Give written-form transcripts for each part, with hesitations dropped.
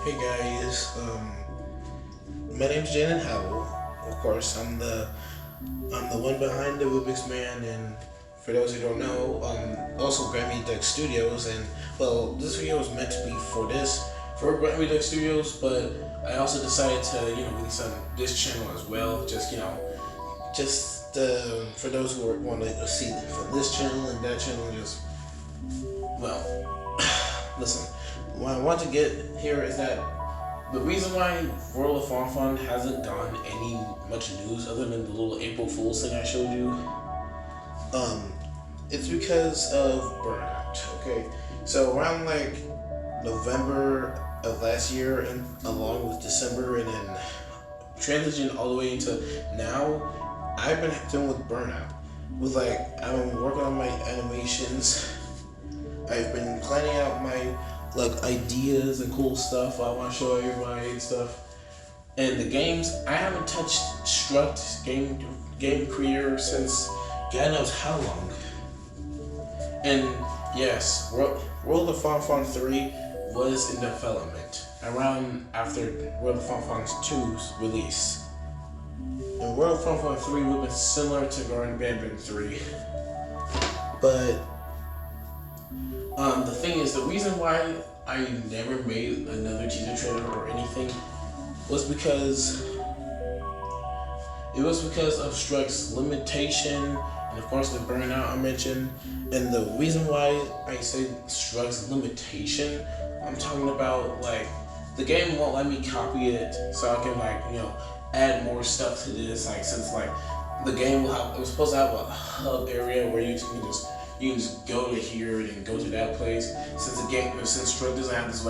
Hey guys, my name's Jaden Howell. Of course, I'm the one behind the Rubik's Man, and for those who don't know, also grimyduck Studios. And well, this video was meant to be for grimyduck Studios, but I also decided to release on this channel as well. Just for those who want to see from this channel and that channel, well, listen. What I want to get here is that the reason why World of Fun hasn't gotten any much news other than the little April Fool's thing I showed you, it's because of burnout. Okay, so around like November of last year, and along with December, and then transition all the way into now, I've been dealing with burnout. I've been working on my animations. I've been planning out my ideas and cool stuff I want to show everybody and stuff. And the games, I haven't touched Struct game creator since God knows how long. And yes, World of Fun 3 was in development around after World of Fun 2's release. And World of Fun 3 would have been similar to Garden Band 3, but the thing is, the reason why I never made another teaser trailer or anything was because of Struck's limitation, and of course the burnout I mentioned. And the reason why I say Struck's limitation, I'm talking about the game won't let me copy it, so I can add more stuff to this. Since the game it was supposed to have a hub area where you can just go to here and go to that place. Since Struck doesn't have this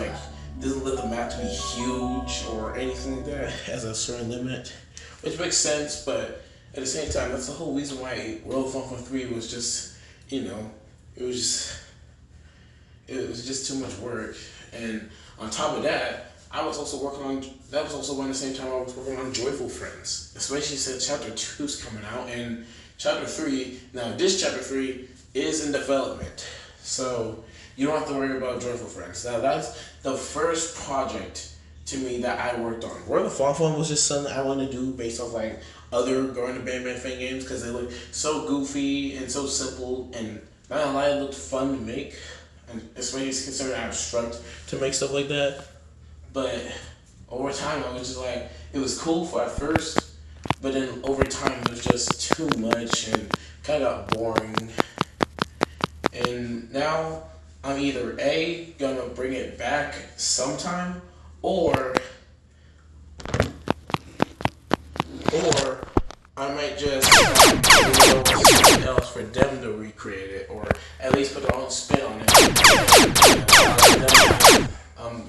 doesn't let the map to be huge or anything like that, it has a certain limit, which makes sense. But at the same time, that's the whole reason why World of Fun 3 was just it was just too much work. And on top of that, I was also working on that was also around the same time I was working on Joyful Friends, especially since Chapter 2's coming out, and Chapter 3. Now this Chapter 3 is in development, so you don't have to worry about Joyful Friends. Now that's the first project to me that I worked on. World of Fun was just something I wanted to do based off other Garden Band fan games, because they look so goofy and so simple, and not gonna lie, it looked fun to make, and especially considering I Struct to make stuff like that. But over time, I was just it was cool for at first, but then over time it was just too much and kind of got boring. And now I'm either A, gonna bring it back sometime, or I might just do something else for them to recreate it, or at least put their own spin on it.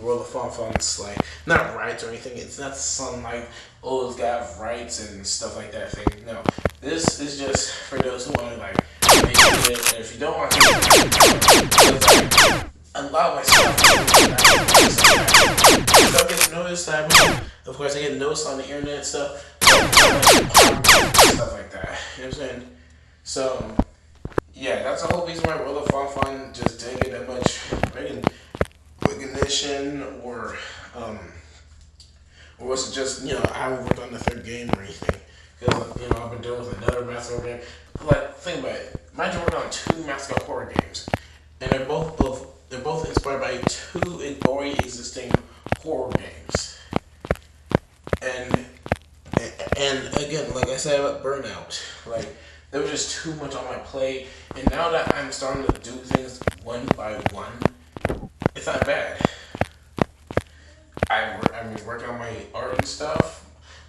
World of Fun's not rights or anything. It's not some it's got rights and stuff like that thing. No, this is just for those who want to make it. And if you don't want to, a lot of my stuff gets noticed. Of course, I get noticed on the internet and stuff like that. You know what I'm saying? So yeah, that's the whole reason why World of Fun just didn't get that much recognition, or was it just I haven't worked on the third game or anything, because I've been dealing with another mascot game. Think about it. Imagine working on two mascot horror games, and they're both inspired by two already existing horror games. And again, like I said about burnout, there was just too much on my plate, and now that I'm starting to do things one by one, it's not bad. I'm working on my art and stuff.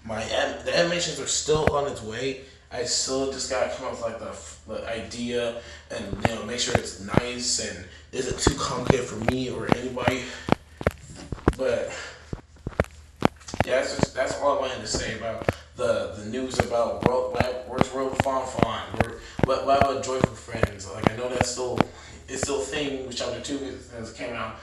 The animations are still on its way. I still just gotta come up with the idea, and make sure it's nice and isn't too complicated for me or anybody. But yeah, that's all I wanted to say about the news about where's World of Fun. What about Joyful Friends? I know it's still a thing with Chapter 2 that came out,